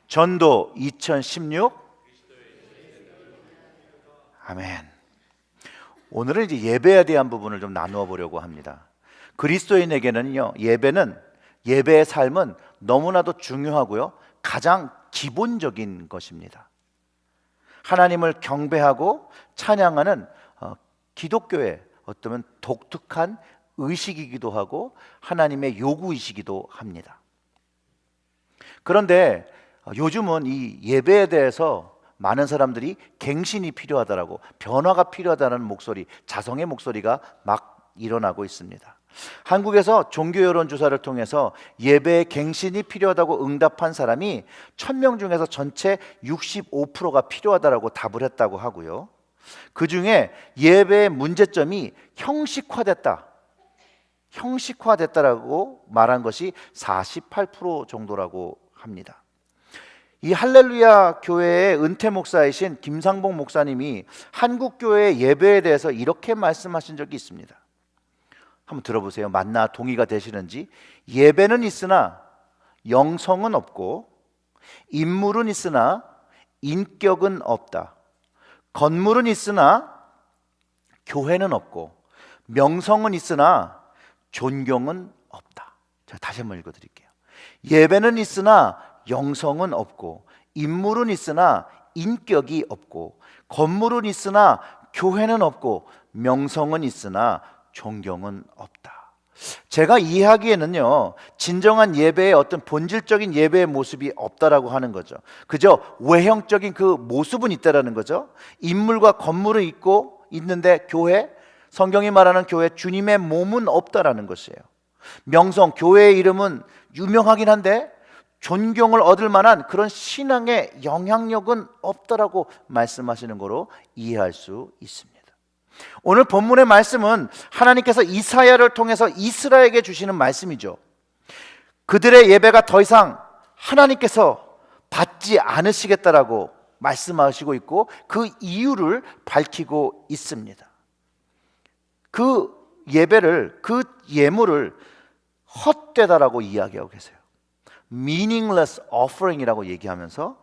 전도 2016. 아멘. 오늘은 이제 예배에 대한 부분을 좀 나누어 보려고 합니다. 그리스도인에게는요, 예배의 삶은 너무나도 중요하고요, 가장 기본적인 것입니다. 하나님을 경배하고 찬양하는 기독교의 어쩌면 독특한 의식이기도 하고 하나님의 요구이시기도 합니다. 그런데 요즘은 이 예배에 대해서 많은 사람들이 갱신이 필요하다라고, 변화가 필요하다는 목소리, 자성의 목소리가 막 일어나고 있습니다. 한국에서 종교 여론조사를 통해서 예배에 갱신이 필요하다고 응답한 사람이 1000명 중에서 전체 65%가 필요하다라고 답을 했다고 하고요, 그 중에 예배의 문제점이 형식화됐다라고 말한 것이 48% 정도라고 합니다. 이 할렐루야 교회의 은퇴 목사이신 김상봉 목사님이 한국 교회의 예배에 대해서 이렇게 말씀하신 적이 있습니다. 한번 들어보세요. 맞나 동의가 되시는지. 예배는 있으나 영성은 없고, 인물은 있으나 인격은 없다. 건물은 있으나 교회는 없고, 명성은 있으나 존경은 없다. 제가 다시 한번 읽어드릴게요. 예배는 있으나 영성은 없고, 인물은 있으나 인격이 없고, 건물은 있으나 교회는 없고, 명성은 있으나 존경은 없다. 제가 이해하기에는요, 진정한 예배의 어떤 본질적인 예배의 모습이 없다라고 하는 거죠. 그저 외형적인 그 모습은 있다라는 거죠. 인물과 건물은 있는데 성경이 말하는 교회, 주님의 몸은 없다라는 것이에요. 명성, 교회의 이름은 유명하긴 한데 존경을 얻을 만한 그런 신앙의 영향력은 없다라고 말씀하시는 거로 이해할 수 있습니다. 오늘 본문의 말씀은 하나님께서 이사야를 통해서 이스라엘에게 주시는 말씀이죠. 그들의 예배가 더 이상 하나님께서 받지 않으시겠다라고 말씀하시고 있고, 그 이유를 밝히고 있습니다. 그 예배를, 그 예물을 헛되다라고 이야기하고 계세요. meaningless offering이라고 얘기하면서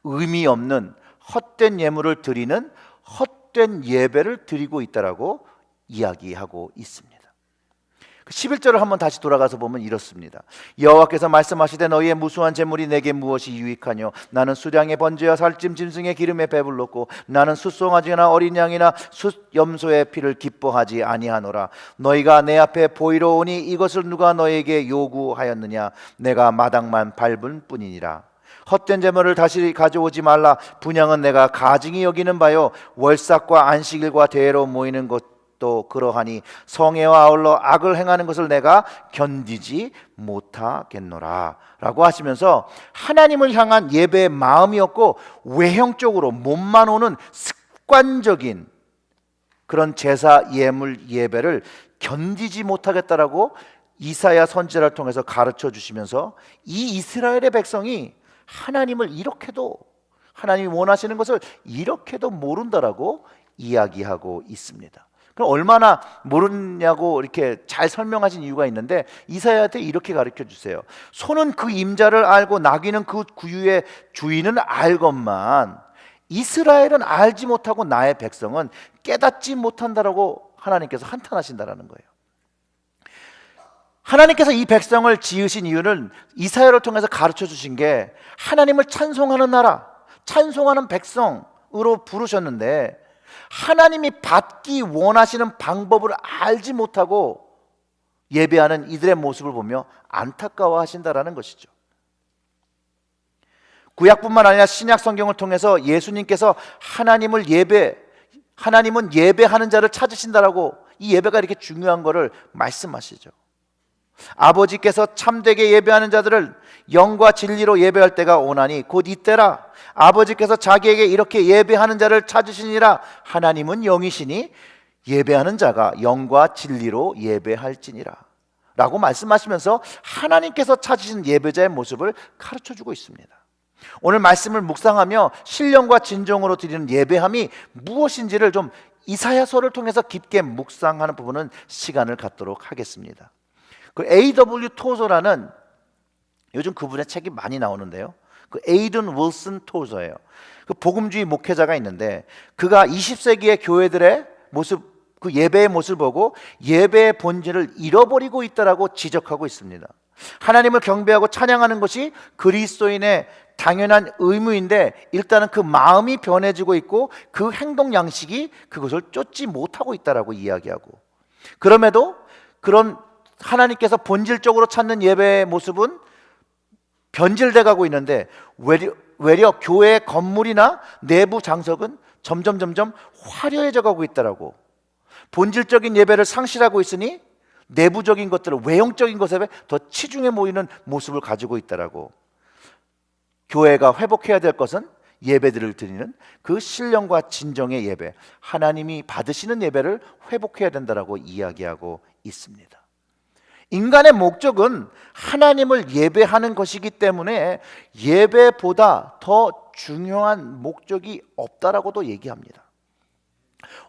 의미 없는 헛된 예물을 드리는 헛된 예배를 드리고 있다라고 이야기하고 있습니다. 11절을 한번 다시 돌아가서 보면 이렇습니다. 여호와께서 말씀하시되 너희의 무수한 재물이 내게 무엇이 유익하뇨? 나는 수량의 번제와 살찜 짐승의 기름에 배불렀고, 나는 숫송아지나 어린 양이나 숫염소의 피를 기뻐하지 아니하노라. 너희가 내 앞에 보이러 오니 이것을 누가 너희에게 요구하였느냐? 내가 마당만 밟은 뿐이니라. 헛된 재물을 다시 가져오지 말라. 분향은 내가 가증히 여기는 바요, 월삭과 안식일과 대회로 모이는 것도 그러하니 성회와 아울러 악을 행하는 것을 내가 견디지 못하겠노라 라고 하시면서 하나님을 향한 예배의 마음이었고, 외형적으로 몸만 오는 습관적인 그런 제사 예물 예배를 견디지 못하겠다라고 이사야 선지자를 통해서 가르쳐 주시면서 이 이스라엘의 백성이 하나님을 하나님이 원하시는 것을 이렇게도 모른다라고 이야기하고 있습니다. 그럼 얼마나 모르냐고 이렇게 잘 설명하신 이유가 있는데, 이사야한테 이렇게 가르쳐 주세요. 소는 그 임자를 알고 나귀는 그 구유의 주인은 알건만 이스라엘은 알지 못하고 나의 백성은 깨닫지 못한다라고 하나님께서 한탄하신다라는 거예요. 하나님께서 이 백성을 지으신 이유는 이사야를 통해서 가르쳐 주신 게, 하나님을 찬송하는 나라, 찬송하는 백성으로 부르셨는데 하나님이 받기 원하시는 방법을 알지 못하고 예배하는 이들의 모습을 보며 안타까워하신다라는 것이죠. 구약뿐만 아니라 신약 성경을 통해서 예수님께서 하나님은 예배하는 자를 찾으신다라고, 이 예배가 이렇게 중요한 것을 말씀하시죠. 아버지께서 참되게 예배하는 자들을 영과 진리로 예배할 때가 오나니 곧 이때라. 아버지께서 자기에게 이렇게 예배하는 자를 찾으시니라. 하나님은 영이시니 예배하는 자가 영과 진리로 예배할지니라 라고 말씀하시면서 하나님께서 찾으신 예배자의 모습을 가르쳐주고 있습니다. 오늘 말씀을 묵상하며 신령과 진정으로 드리는 예배함이 무엇인지를 좀 이사야서를 통해서 깊게 묵상하는 부분은 시간을 갖도록 하겠습니다. 그 A.W. 토저라는, 요즘 그분의 책이 많이 나오는데요, 그 에이든 윌슨 토저예요. 그 복음주의 목회자가 있는데 그가 20세기의 교회들의 모습, 그 예배의 모습을 보고 예배의 본질을 잃어버리고 있다라고 지적하고 있습니다. 하나님을 경배하고 찬양하는 것이 그리스도인의 당연한 의무인데 일단은 그 마음이 변해지고 있고 그 행동 양식이 그것을 쫓지 못하고 있다라고 이야기하고, 그럼에도 그런 하나님께서 본질적으로 찾는 예배의 모습은 변질돼 가고 있는데 외려 교회의 건물이나 내부 장석은 점점 화려해져 가고 있다라고, 본질적인 예배를 상실하고 있으니 내부적인 것들을, 외형적인 것에 더 치중해 보이는 모습을 가지고 있다라고, 교회가 회복해야 될 것은 예배들을 드리는 그 신령과 진정의 예배, 하나님이 받으시는 예배를 회복해야 된다라고 이야기하고 있습니다. 인간의 목적은 하나님을 예배하는 것이기 때문에 예배보다 더 중요한 목적이 없다라고도 얘기합니다.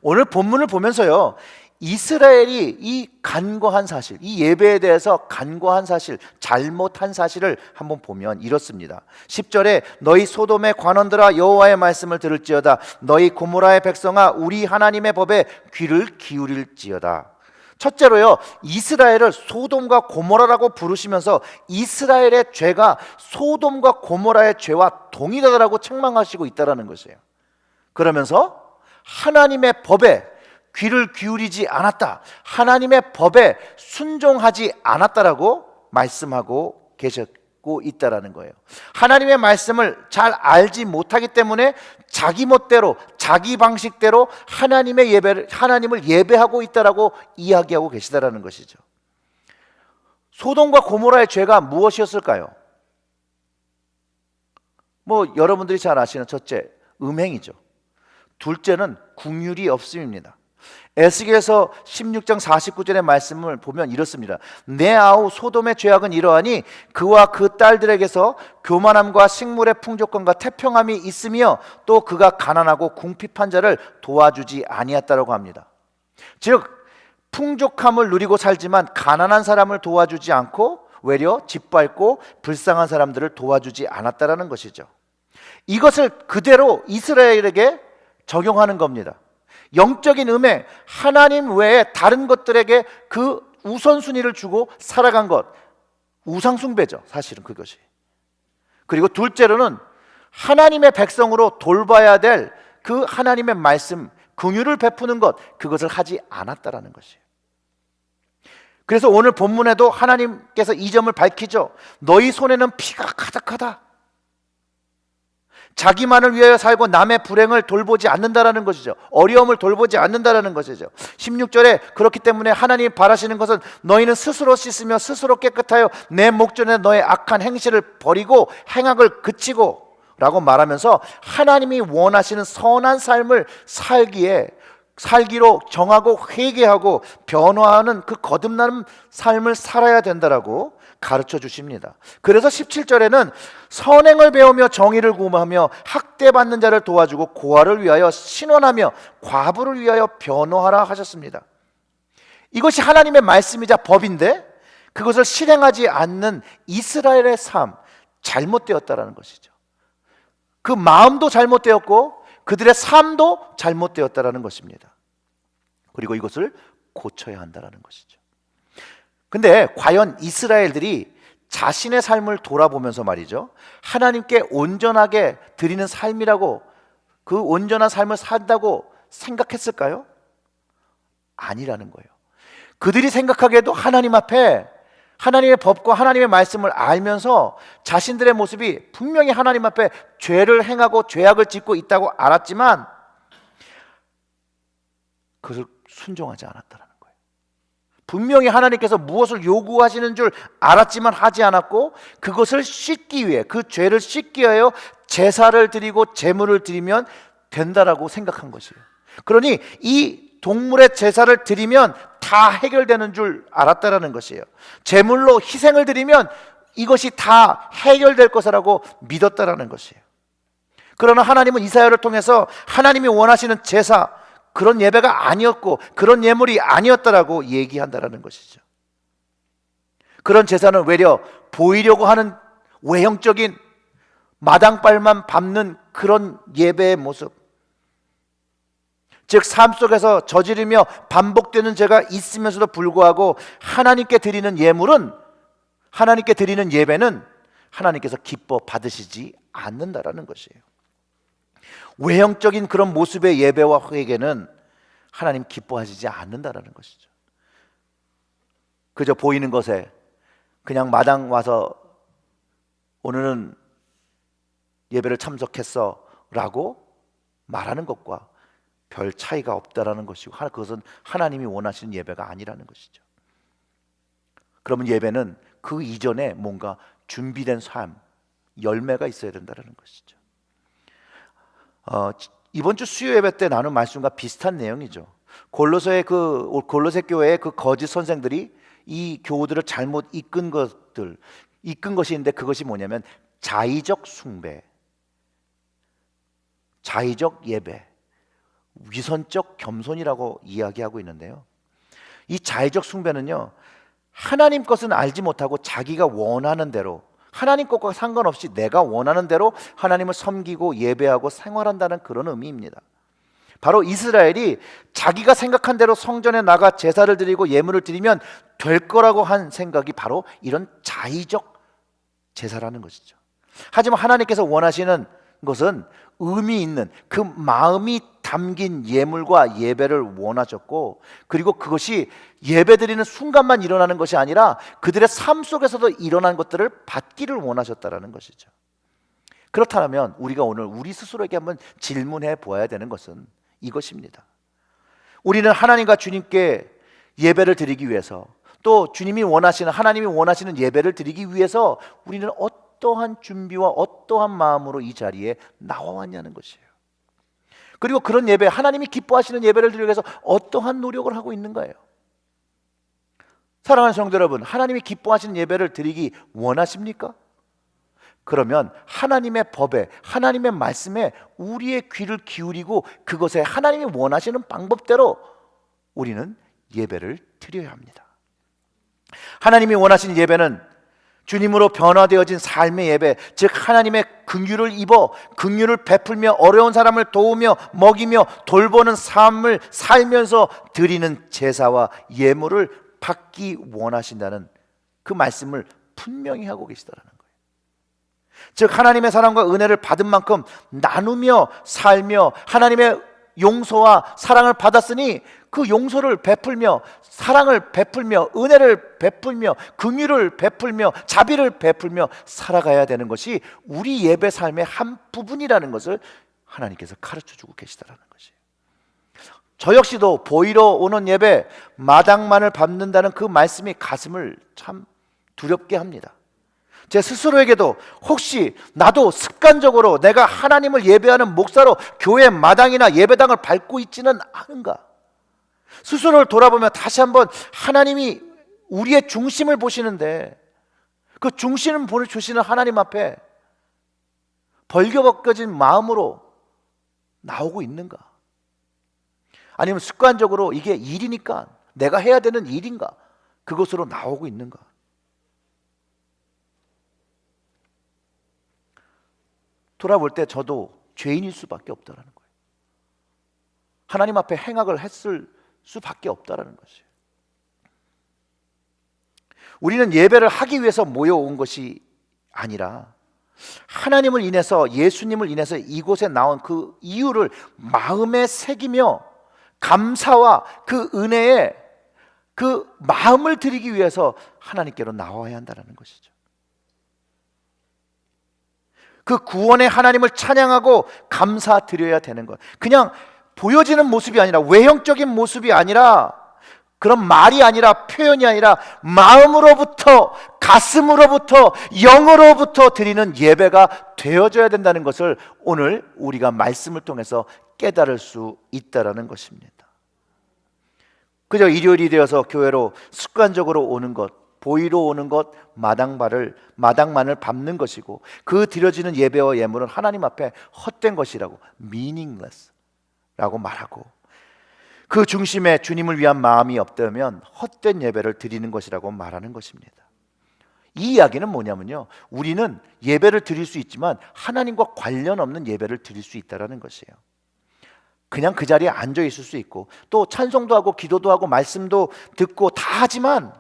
오늘 본문을 보면서요, 이스라엘이 이 간과한 사실, 이 예배에 대해서 간과한 사실, 잘못한 사실을 한번 보면 이렇습니다. 10절에 너희 소돔의 관원들아 여호와의 말씀을 들을지어다. 너희 고모라의 백성아 우리 하나님의 법에 귀를 기울일지어다. 첫째로요, 이스라엘을 소돔과 고모라라고 부르시면서 이스라엘의 죄가 소돔과 고모라의 죄와 동일하다라고 책망하시고 있다는 것이에요. 그러면서 하나님의 법에 귀를 기울이지 않았다, 하나님의 법에 순종하지 않았다라고 말씀하고 계셨고 있다라는 거예요. 하나님의 말씀을 잘 알지 못하기 때문에 자기 멋대로 자기 방식대로 하나님을 예배하고 있다라고 이야기하고 계시다라는 것이죠. 소돔과 고모라의 죄가 무엇이었을까요? 여러분들이 잘 아시는 첫째, 음행이죠. 둘째는 긍휼이 없음입니다. 에스겔서 16장 49절의 말씀을 보면 이렇습니다. 내 아우 소돔의 죄악은 이러하니 그와 그 딸들에게서 교만함과 식물의 풍족함과 태평함이 있으며 또 그가 가난하고 궁핍한 자를 도와주지 아니했다라고 합니다. 즉 풍족함을 누리고 살지만 가난한 사람을 도와주지 않고 외려 짓밟고 불쌍한 사람들을 도와주지 않았다라는 것이죠. 이것을 그대로 이스라엘에게 적용하는 겁니다. 영적인 음행, 하나님 외에 다른 것들에게 그 우선순위를 주고 살아간 것, 우상숭배죠, 사실은 그것이. 그리고 둘째로는 하나님의 백성으로 돌봐야 될 그 하나님의 말씀, 긍휼을 베푸는 것, 그것을 하지 않았다라는 것이에요. 그래서 오늘 본문에도 하나님께서 이 점을 밝히죠. 너희 손에는 피가 가득하다. 자기만을 위하여 살고 남의 불행을 돌보지 않는다라는 것이죠. 어려움을 돌보지 않는다라는 것이죠. 16절에 그렇기 때문에 하나님이 바라시는 것은 너희는 스스로 씻으며 스스로 깨끗하여 내 목전에 너의 악한 행실을 버리고 행악을 그치고 라고 말하면서 하나님이 원하시는 선한 삶을 살기로 정하고 회개하고 변화하는 그 거듭나는 삶을 살아야 된다라고 가르쳐 주십니다. 그래서 17절에는 선행을 배우며 정의를 구하며 학대받는 자를 도와주고 고아를 위하여 신원하며 과부를 위하여 변호하라 하셨습니다. 이것이 하나님의 말씀이자 법인데 그것을 실행하지 않는 이스라엘의 삶, 잘못되었다라는 것이죠. 그 마음도 잘못되었고 그들의 삶도 잘못되었다라는 것입니다. 그리고 이것을 고쳐야 한다라는 것이죠. 근데 과연 이스라엘들이 자신의 삶을 돌아보면서 말이죠, 하나님께 온전하게 드리는 삶이라고, 그 온전한 삶을 산다고 생각했을까요? 아니라는 거예요. 그들이 생각하기에도 하나님 앞에 하나님의 법과 하나님의 말씀을 알면서 자신들의 모습이 분명히 하나님 앞에 죄를 행하고 죄악을 짓고 있다고 알았지만 그것을 순종하지 않았다는 거예요. 분명히 하나님께서 무엇을 요구하시는 줄 알았지만 하지 않았고 그것을 씻기 위해, 그 죄를 씻기 위하여 제사를 드리고 제물을 드리면 된다라고 생각한 것이에요. 그러니 이 동물의 제사를 드리면 다 해결되는 줄 알았다라는 것이에요. 제물로 희생을 드리면 이것이 다 해결될 것이라고 믿었다라는 것이에요. 그러나 하나님은 이사야를 통해서 하나님이 원하시는 제사, 그런 예배가 아니었고 그런 예물이 아니었다라고 얘기한다라는 것이죠. 그런 제사는 외려 보이려고 하는 외형적인 마당발만 밟는 그런 예배의 모습, 즉 삶 속에서 저지르며 반복되는 죄가 있으면서도 불구하고 하나님께 드리는 예물은, 하나님께 드리는 예배는 하나님께서 기뻐 받으시지 않는다라는 것이에요. 외형적인 그런 모습의 예배와 회개는 하나님 기뻐하시지 않는다라는 것이죠. 그저 보이는 것에 그냥 마당 와서 오늘은 예배를 참석했어 라고 말하는 것과 별 차이가 없다라는 것이고, 그것은 하나님이 원하시는 예배가 아니라는 것이죠. 그러면 예배는 그 이전에 뭔가 준비된 삶, 열매가 있어야 된다는 것이죠. 이번 주 수요 예배 때 나눈 말씀과 비슷한 내용이죠. 골로새 교회의 그 거짓 선생들이 이 교우들을 잘못 이끈 것이 있는데, 그것이 뭐냐면 자의적 숭배, 자의적 예배, 위선적 겸손이라고 이야기하고 있는데요, 이 자의적 숭배는요, 하나님 것은 알지 못하고 자기가 원하는 대로, 하나님 것과 상관없이 내가 원하는 대로 하나님을 섬기고 예배하고 생활한다는 그런 의미입니다. 바로 이스라엘이 자기가 생각한 대로 성전에 나가 제사를 드리고 예물을 드리면 될 거라고 한 생각이 바로 이런 자의적 제사라는 것이죠. 하지만 하나님께서 원하시는 것은 의미 있는 그 마음이 담긴 예물과 예배를 원하셨고, 그리고 그것이 예배드리는 순간만 일어나는 것이 아니라 그들의 삶 속에서도 일어난 것들을 받기를 원하셨다라는 것이죠. 그렇다면 우리가 오늘 우리 스스로에게 한번 질문해 보아야 되는 것은 이것입니다. 우리는 하나님과 주님께 예배를 드리기 위해서, 또 주님이 원하시는, 하나님이 원하시는 예배를 드리기 위해서 우리는 어떠한 준비와 어떠한 마음으로 이 자리에 나와왔냐는 것이에요. 그리고 그런 예배, 하나님이 기뻐하시는 예배를 드리기 위해서 어떠한 노력을 하고 있는가요? 사랑하는 성도 여러분, 하나님이 기뻐하시는 예배를 드리기 원하십니까? 그러면 하나님의 법에, 하나님의 말씀에 우리의 귀를 기울이고 그것에 하나님이 원하시는 방법대로 우리는 예배를 드려야 합니다. 하나님이 원하시는 예배는 주님으로 변화되어진 삶의 예배, 즉 하나님의 긍휼을 입어 긍휼을 베풀며 어려운 사람을 도우며 먹이며 돌보는 삶을 살면서 드리는 제사와 예물을 받기 원하신다는 그 말씀을 분명히 하고 계시다라는 거예요. 즉 하나님의 사랑과 은혜를 받은 만큼 나누며 살며 하나님의 용서와 사랑을 받았으니 그 용서를 베풀며 사랑을 베풀며 은혜를 베풀며 긍휼을 베풀며 자비를 베풀며 살아가야 되는 것이 우리 예배 삶의 한 부분이라는 것을 하나님께서 가르쳐주고 계시다라는 것이에요. 저 역시도 보이러 오는 예배, 마당만을 밟는다는 그 말씀이 가슴을 참 두렵게 합니다. 제 스스로에게도 혹시 나도 습관적으로 내가 하나님을 예배하는 목사로 교회 마당이나 예배당을 밟고 있지는 않은가? 스스로를 돌아보면 다시 한번 하나님이 우리의 중심을 보시는데 그 중심을 보여주시는 하나님 앞에 벌거벗겨진 마음으로 나오고 있는가? 아니면 습관적으로 이게 일이니까 내가 해야 되는 일인가? 그것으로 나오고 있는가? 돌아볼 때 저도 죄인일 수밖에 없다라는 거예요. 하나님 앞에 행악을 했을 수밖에 없다라는 것이에요. 우리는 예배를 하기 위해서 모여온 것이 아니라 하나님을 인해서, 예수님을 인해서 이곳에 나온 그 이유를 마음에 새기며 감사와 그 은혜에 그 마음을 드리기 위해서 하나님께로 나와야 한다는 것이죠. 그 구원의 하나님을 찬양하고 감사드려야 되는 것. 그냥 보여지는 모습이 아니라, 외형적인 모습이 아니라, 그런 말이 아니라, 표현이 아니라 마음으로부터, 가슴으로부터, 영으로부터 드리는 예배가 되어져야 된다는 것을 오늘 우리가 말씀을 통해서 깨달을 수 있다라는 것입니다. 그저 일요일이 되어서 교회로 습관적으로 오는 것, 보이러 오는 것, 마당만을 밟는 것이고, 그 드려지는 예배와 예물은 하나님 앞에 헛된 것이라고, meaningless 라고 말하고, 그 중심에 주님을 위한 마음이 없다면 헛된 예배를 드리는 것이라고 말하는 것입니다. 이 이야기는 뭐냐면요, 우리는 예배를 드릴 수 있지만 하나님과 관련 없는 예배를 드릴 수 있다는 것이에요. 그냥 그 자리에 앉아 있을 수 있고 또 찬송도 하고 기도도 하고 말씀도 듣고 다 하지만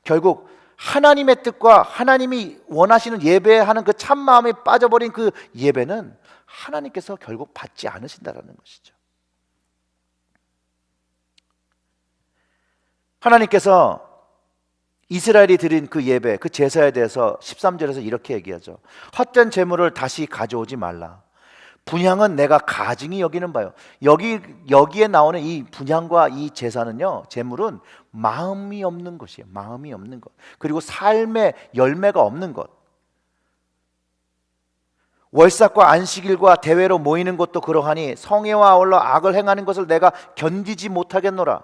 결국 하나님의 뜻과 하나님이 원하시는 예배하는 그 참마음에 빠져버린 그 예배는 하나님께서 결국 받지 않으신다는 것이죠. 하나님께서 이스라엘이 드린 그 예배, 그 제사에 대해서 13절에서 이렇게 얘기하죠. 헛된 재물을 다시 가져오지 말라. 분향은 내가 가증히 여기는 바요. 여기에 나오는 이 분향과 이 제사는요, 재물은 마음이 없는 것이에요. 마음이 없는 것. 그리고 삶의 열매가 없는 것. 월삭과 안식일과 대회로 모이는 것도 그러하니 성회와 아울러 악을 행하는 것을 내가 견디지 못하겠노라.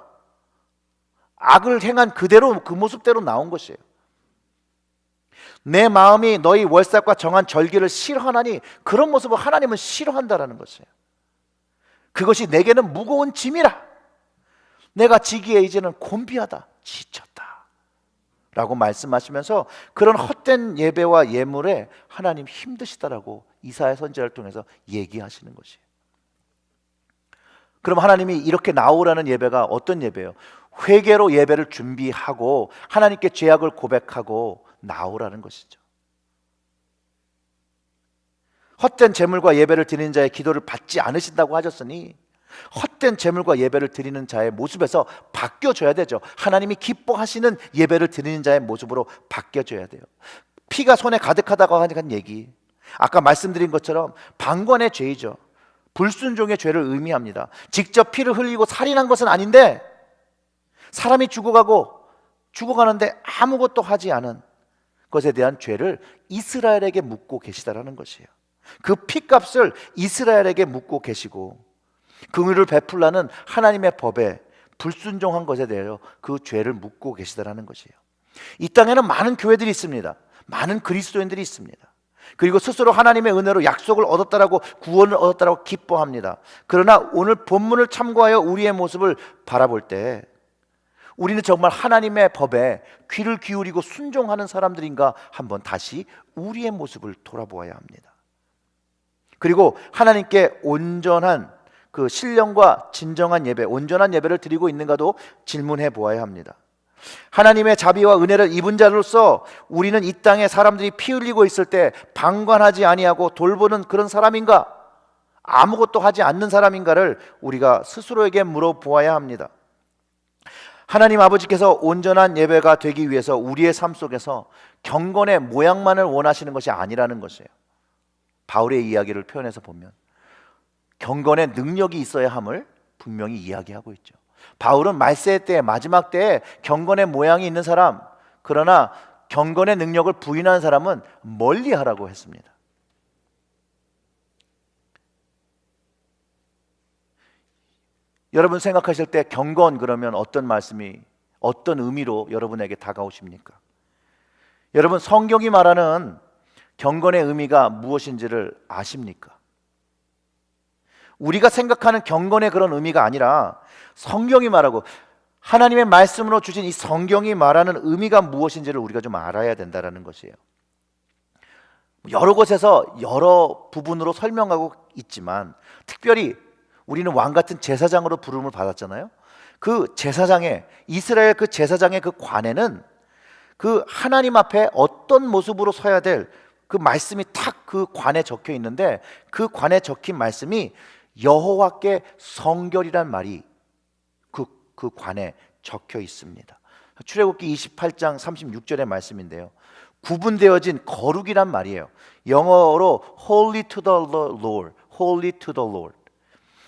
악을 행한 그대로 그 모습대로 나온 것이에요. 내 마음이 너희 월삭과 정한 절기를 싫어하나니 그런 모습을 하나님은 싫어한다라는 것이에요. 그것이 내게는 무거운 짐이라. 내가 지기에 이제는 곤비하다, 지쳤다 라고 말씀하시면서 그런 헛된 예배와 예물에 하나님 힘드시다라고 이사야 선지자를 통해서 얘기하시는 것이에요. 그럼 하나님이 이렇게 나오라는 예배가 어떤 예배예요? 회개로 예배를 준비하고 하나님께 죄악을 고백하고 나오라는 것이죠. 헛된 제물과 예배를 드리는 자의 기도를 받지 않으신다고 하셨으니 헛된 제물과 예배를 드리는 자의 모습에서 바뀌어져야 되죠. 하나님이 기뻐하시는 예배를 드리는 자의 모습으로 바뀌어져야 돼요. 피가 손에 가득하다고 하는 얘기, 아까 말씀드린 것처럼 방관의 죄이죠. 불순종의 죄를 의미합니다. 직접 피를 흘리고 살인한 것은 아닌데 사람이 죽어가는데 아무것도 하지 않은 것에 대한 죄를 이스라엘에게 묻고 계시다라는 것이에요. 그 피값을 이스라엘에게 묻고 계시고 긍휼을 베풀라는 하나님의 법에 불순종한 것에 대하여 그 죄를 묻고 계시다라는 것이에요. 이 땅에는 많은 교회들이 있습니다. 많은 그리스도인들이 있습니다. 그리고 스스로 하나님의 은혜로 약속을 얻었다라고, 구원을 얻었다라고 기뻐합니다. 그러나 오늘 본문을 참고하여 우리의 모습을 바라볼 때 우리는 정말 하나님의 법에 귀를 기울이고 순종하는 사람들인가 한번 다시 우리의 모습을 돌아보아야 합니다. 그리고 하나님께 온전한 그 신령과 진정한 예배, 온전한 예배를 드리고 있는가도 질문해 보아야 합니다. 하나님의 자비와 은혜를 입은 자로서 우리는 이 땅에 사람들이 피 흘리고 있을 때 방관하지 아니하고 돌보는 그런 사람인가, 아무것도 하지 않는 사람인가를 우리가 스스로에게 물어보아야 합니다. 하나님 아버지께서 온전한 예배가 되기 위해서 우리의 삶 속에서 경건의 모양만을 원하시는 것이 아니라는 것이에요. 바울의 이야기를 표현해서 보면 경건의 능력이 있어야 함을 분명히 이야기하고 있죠. 바울은 말세 때, 마지막 때에 경건의 모양이 있는 사람, 그러나 경건의 능력을 부인하는 사람은 멀리하라고 했습니다. 여러분 생각하실 때 경건 그러면 어떤 말씀이, 어떤 의미로 여러분에게 다가오십니까? 여러분 성경이 말하는 경건의 의미가 무엇인지를 아십니까? 우리가 생각하는 경건의 그런 의미가 아니라 성경이 말하고 하나님의 말씀으로 주신 이 성경이 말하는 의미가 무엇인지를 우리가 좀 알아야 된다는 것이에요. 여러 곳에서 여러 부분으로 설명하고 있지만 특별히 우리는 왕 같은 제사장으로 부름을 받았잖아요. 그 제사장의, 이스라엘 그 제사장의 그 관에는 그 하나님 앞에 어떤 모습으로 서야 될 그 말씀이 탁 그 관에 적혀 있는데 그 관에 적힌 말씀이 여호와께 성결이란 말이 그 관에 적혀 있습니다. 출애굽기 28장 36절의 말씀인데요, 구분되어진 거룩이란 말이에요. 영어로 holy to the Lord, holy to the Lord.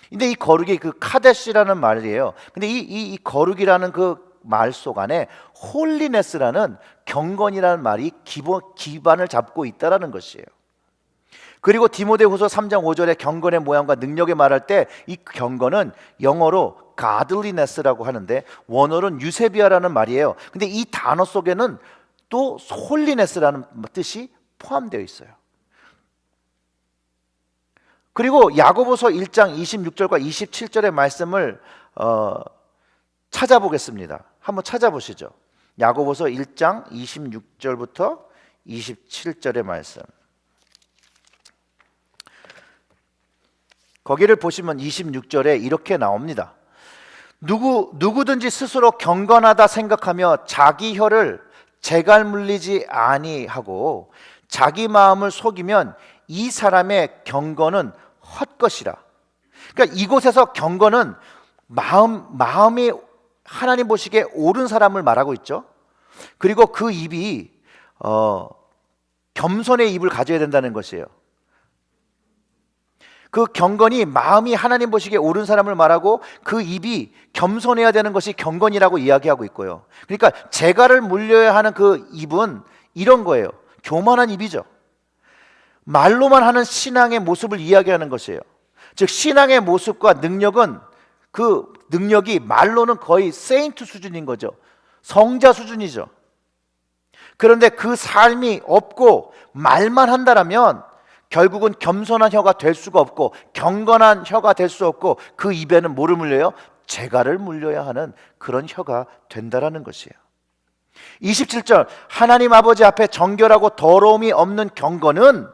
근데 이 거룩이 그 카데시라는 말이에요. 근데 이 거룩이라는 그 말 속 안에 홀리네스라는 경건이라는 말이 기반을 잡고 있다라는 것이에요. 그리고 디모데후서 3장 5절에 경건의 모양과 능력에 말할 때 이 경건은 영어로 godliness라고 하는데 원어로는 유세비아라는 말이에요. 근데 이 단어 속에는 또 홀리네스라는 뜻이 포함되어 있어요. 그리고 야고보서 1장 26절과 27절의 말씀을 찾아보겠습니다. 한번 찾아보시죠. 야고보서 1장 26절부터 27절의 말씀. 거기를 보시면 26절에 이렇게 나옵니다. 누구든지 스스로 경건하다 생각하며 자기 혀를 재갈 물리지 아니하고 자기 마음을 속이면 이 사람의 경건은 헛것이라. 그러니까 이곳에서 경건은 마음이 하나님 보시기에 옳은 사람을 말하고 있죠. 그리고 그 입이 겸손의 입을 가져야 된다는 것이에요. 그 경건이 마음이 하나님 보시기에 옳은 사람을 말하고 그 입이 겸손해야 되는 것이 경건이라고 이야기하고 있고요. 그러니까 재갈을 물려야 하는 그 입은 이런 거예요. 교만한 입이죠. 말로만 하는 신앙의 모습을 이야기하는 것이에요. 즉 신앙의 모습과 능력은 그 능력이 말로는 거의 세인트 수준인 거죠. 성자 수준이죠. 그런데 그 삶이 없고 말만 한다라면 결국은 겸손한 혀가 될 수가 없고 경건한 혀가 될 수 없고 그 입에는 뭐를 물려요? 재갈을 물려야 하는 그런 혀가 된다라는 것이에요. 27절 하나님 아버지 앞에 정결하고 더러움이 없는 경건은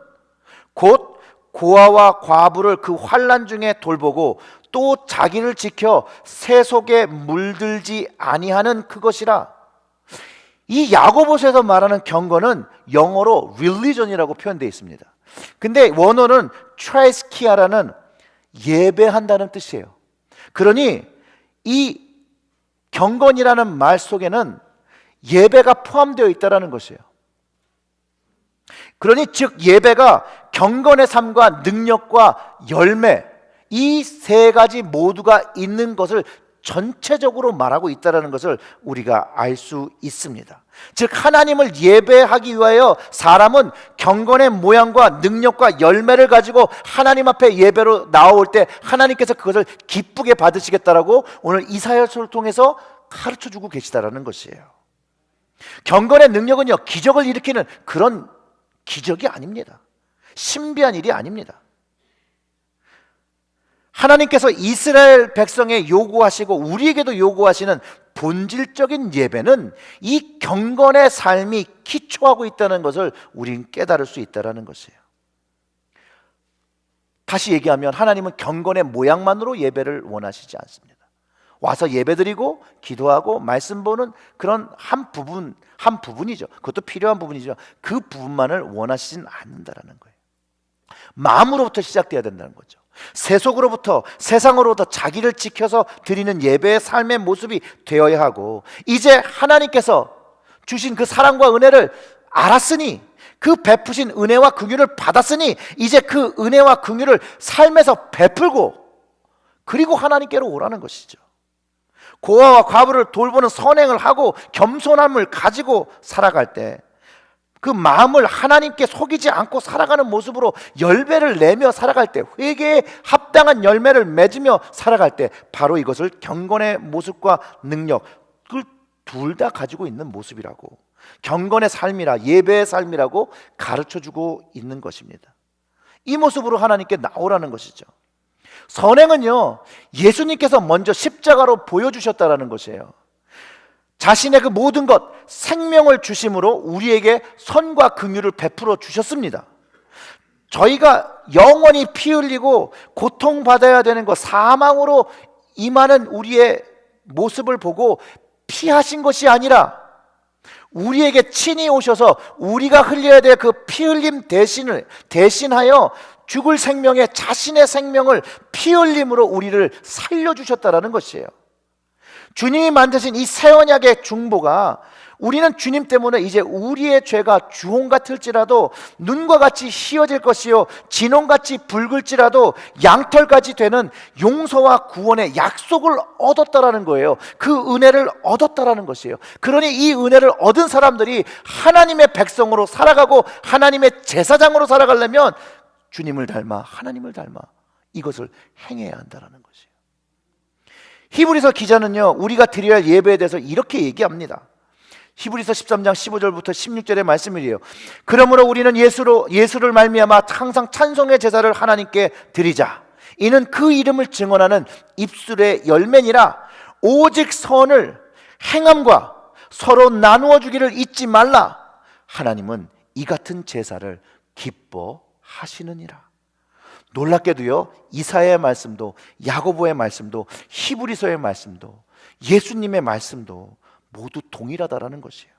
곧 고아와 과부를 그 환난 중에 돌보고 또 자기를 지켜 새 속에 물들지 아니하는 그것이라. 이 야고보서에서 말하는 경건은 영어로 religion이라고 표현되어 있습니다. 근데 원어는 트라이스키아라는 예배한다는 뜻이에요. 그러니 이 경건이라는 말 속에는 예배가 포함되어 있다는 것이에요. 그러니 즉 예배가 경건의 삶과 능력과 열매 이 세 가지 모두가 있는 것을 전체적으로 말하고 있다는 것을 우리가 알 수 있습니다. 즉 하나님을 예배하기 위하여 사람은 경건의 모양과 능력과 열매를 가지고 하나님 앞에 예배로 나올 때 하나님께서 그것을 기쁘게 받으시겠다라고 오늘 이사야서를 통해서 가르쳐주고 계시다라는 것이에요. 경건의 능력은요 기적을 일으키는 그런 기적이 아닙니다. 신비한 일이 아닙니다. 하나님께서 이스라엘 백성에 요구하시고 우리에게도 요구하시는 본질적인 예배는 이 경건의 삶이 기초하고 있다는 것을 우리는 깨달을 수 있다는 것이에요. 다시 얘기하면 하나님은 경건의 모양만으로 예배를 원하시지 않습니다. 와서 예배드리고 기도하고 말씀 보는 그런 한 부분이죠. 그것도 필요한 부분이죠. 그 부분만을 원하시진 않는다라는 거예요. 마음으로부터 시작돼야 된다는 거죠. 세속으로부터 세상으로부터 자기를 지켜서 드리는 예배의 삶의 모습이 되어야 하고 이제 하나님께서 주신 그 사랑과 은혜를 알았으니 그 베푸신 은혜와 긍휼을 받았으니 이제 그 은혜와 긍휼을 삶에서 베풀고 그리고 하나님께로 오라는 것이죠. 고아와 과부를 돌보는 선행을 하고 겸손함을 가지고 살아갈 때 그 마음을 하나님께 속이지 않고 살아가는 모습으로 열매를 내며 살아갈 때 회개에 합당한 열매를 맺으며 살아갈 때 바로 이것을 경건의 모습과 능력을 둘 다 가지고 있는 모습이라고 경건의 삶이라 예배의 삶이라고 가르쳐주고 있는 것입니다. 이 모습으로 하나님께 나오라는 것이죠. 선행은요 예수님께서 먼저 십자가로 보여주셨다라는 것이에요. 자신의 그 모든 것 생명을 주심으로 우리에게 선과 긍휼을 베풀어 주셨습니다. 저희가 영원히 피 흘리고 고통받아야 되는 것 사망으로 임하는 우리의 모습을 보고 피하신 것이 아니라 우리에게 친히 오셔서 우리가 흘려야 될 그 피 흘림 대신하여 죽을 생명에 자신의 생명을 피 흘림으로 우리를 살려주셨다는 것이에요. 주님이 만드신 이 새 언약의 중보가 우리는 주님 때문에 이제 우리의 죄가 주홍 같을지라도 눈과 같이 희어질 것이요 진홍같이 붉을지라도 양털같이 되는 용서와 구원의 약속을 얻었다라는 거예요. 그 은혜를 얻었다라는 것이에요. 그러니 이 은혜를 얻은 사람들이 하나님의 백성으로 살아가고 하나님의 제사장으로 살아가려면 주님을 닮아 하나님을 닮아 이것을 행해야 한다라는 것이에요. 히브리서 기자는요 우리가 드려야 할 예배에 대해서 이렇게 얘기합니다. 히브리서 13장 15절부터 16절의 말씀이에요. 그러므로 우리는 예수를 말미암아 항상 찬송의 제사를 하나님께 드리자. 이는 그 이름을 증언하는 입술의 열매니라. 오직 선을 행함과 서로 나누어 주기를 잊지 말라. 하나님은 이 같은 제사를 기뻐하시느니라. 놀랍게도요, 이사야의 말씀도 야고보의 말씀도 히브리서의 말씀도 예수님의 말씀도 모두 동일하다라는 것이에요.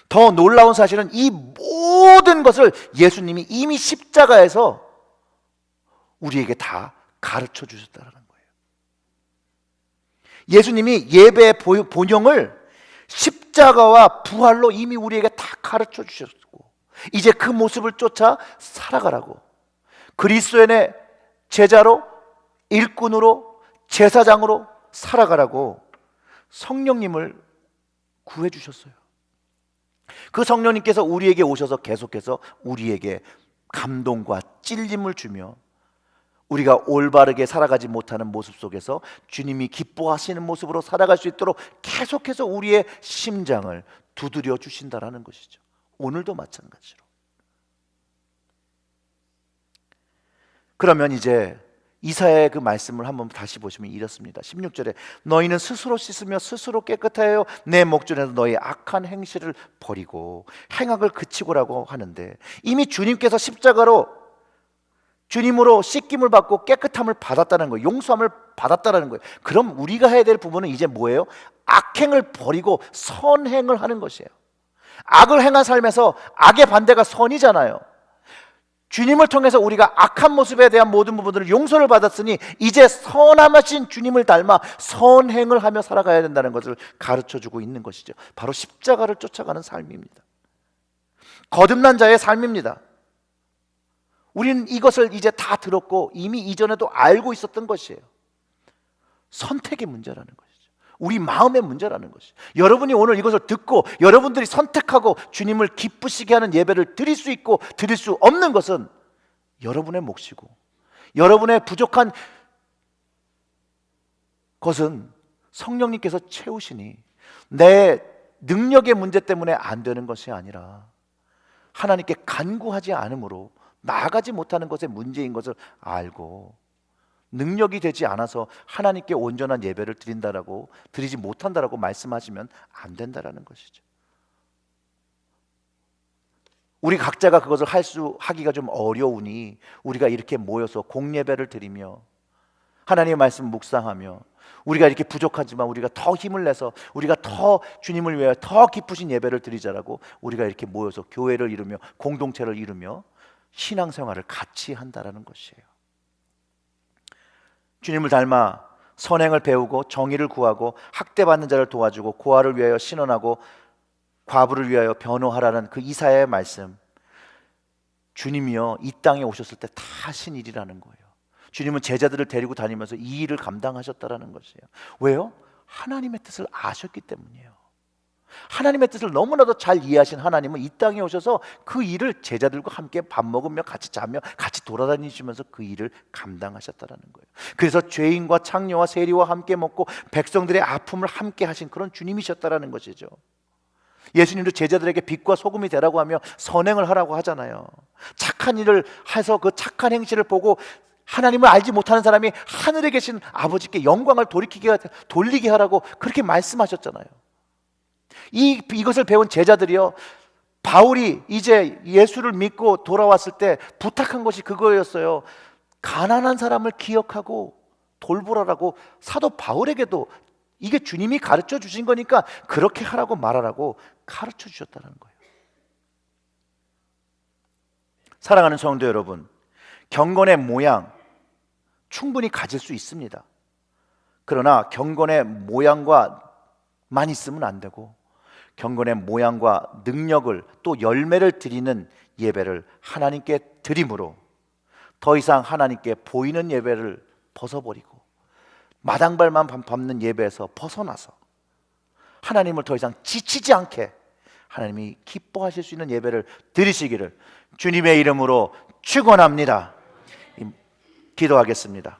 더 놀라운 사실은 이 모든 것을 예수님이 이미 십자가에서 우리에게 다 가르쳐 주셨다는 거예요. 예수님이 예배의 본영을 십자가와 부활로 이미 우리에게 다 가르쳐 주셨고, 이제 그 모습을 쫓아 살아가라고, 그리스도인의 제자로, 일꾼으로, 제사장으로 살아가라고 성령님을 구해 주셨어요. 그 성령님께서 우리에게 오셔서 계속해서 우리에게 감동과 찔림을 주며 우리가 올바르게 살아가지 못하는 모습 속에서 주님이 기뻐하시는 모습으로 살아갈 수 있도록 계속해서 우리의 심장을 두드려 주신다라는 것이죠. 오늘도 마찬가지로. 그러면 이제 이사야의 그 말씀을 한번 다시 보시면 이렇습니다. 16절에 너희는 스스로 씻으며 스스로 깨끗하여 내 목전에서 너희 악한 행실을 버리고 행악을 그치고라고 하는데, 이미 주님께서 십자가로 주님으로 씻김을 받고 깨끗함을 받았다는 거예요. 용서함을 받았다는 거예요. 그럼 우리가 해야 될 부분은 이제 뭐예요? 악행을 버리고 선행을 하는 것이에요. 악을 행한 삶에서 악의 반대가 선이잖아요. 주님을 통해서 우리가 악한 모습에 대한 모든 부분들을 용서를 받았으니 이제 선함하신 주님을 닮아 선행을 하며 살아가야 된다는 것을 가르쳐주고 있는 것이죠. 바로 십자가를 쫓아가는 삶입니다. 거듭난 자의 삶입니다. 우리는 이것을 이제 다 들었고 이미 이전에도 알고 있었던 것이에요. 선택의 문제라는 것이죠. 우리 마음의 문제라는 것이죠. 여러분이 오늘 이것을 듣고 여러분들이 선택하고 주님을 기쁘시게 하는 예배를 드릴 수 있고 드릴 수 없는 것은 여러분의 몫이고, 여러분의 부족한 것은 성령님께서 채우시니 내 능력의 문제 때문에 안 되는 것이 아니라 하나님께 간구하지 않으므로 나아가지 못하는 것의 문제인 것을 알고, 능력이 되지 않아서 하나님께 온전한 예배를 드린다라고, 드리지 못한다라고 말씀하시면 안 된다라는 것이죠. 우리 각자가 그것을 하기가 좀 어려우니 우리가 이렇게 모여서 공예배를 드리며 하나님의 말씀 묵상하며, 우리가 이렇게 부족하지만 우리가 더 힘을 내서 우리가 더 주님을 위하여 더 기쁘신 예배를 드리자라고 우리가 이렇게 모여서 교회를 이루며 공동체를 이루며 신앙생활을 같이 한다라는 것이에요. 주님을 닮아 선행을 배우고 정의를 구하고 학대받는 자를 도와주고 고아를 위하여 신원하고 과부를 위하여 변호하라는 그 이사야의 말씀, 주님이요 이 땅에 오셨을 때 다 하신 일이라는 거예요. 주님은 제자들을 데리고 다니면서 이 일을 감당하셨다라는 것이에요. 왜요? 하나님의 뜻을 아셨기 때문이에요. 하나님의 뜻을 너무나도 잘 이해하신 하나님은 이 땅에 오셔서 그 일을 제자들과 함께 밥 먹으며 같이 자며 같이 돌아다니시면서 그 일을 감당하셨다라는 거예요. 그래서 죄인과 창녀와 세리와 함께 먹고 백성들의 아픔을 함께 하신 그런 주님이셨다라는 것이죠. 예수님도 제자들에게 빛과 소금이 되라고 하며 선행을 하라고 하잖아요. 착한 일을 해서 그 착한 행실을 보고 하나님을 알지 못하는 사람이 하늘에 계신 아버지께 영광을 돌리게 하라고 그렇게 말씀하셨잖아요. 이것을 배운 제자들이요, 바울이 이제 예수를 믿고 돌아왔을 때 부탁한 것이 그거였어요. 가난한 사람을 기억하고 돌보라라고 사도 바울에게도 이게 주님이 가르쳐 주신 거니까 그렇게 하라고 말하라고 가르쳐 주셨다는 거예요. 사랑하는 성도 여러분, 경건의 모양 충분히 가질 수 있습니다. 그러나 경건의 모양과만 있으면 안 되고 경건의 모양과 능력을 또 열매를 드리는 예배를 하나님께 드림으로 더 이상 하나님께 보이는 예배를 벗어버리고 마당발만 밟는 예배에서 벗어나서 하나님을 더 이상 지치지 않게 하나님이 기뻐하실 수 있는 예배를 드리시기를 주님의 이름으로 축원합니다. 기도하겠습니다.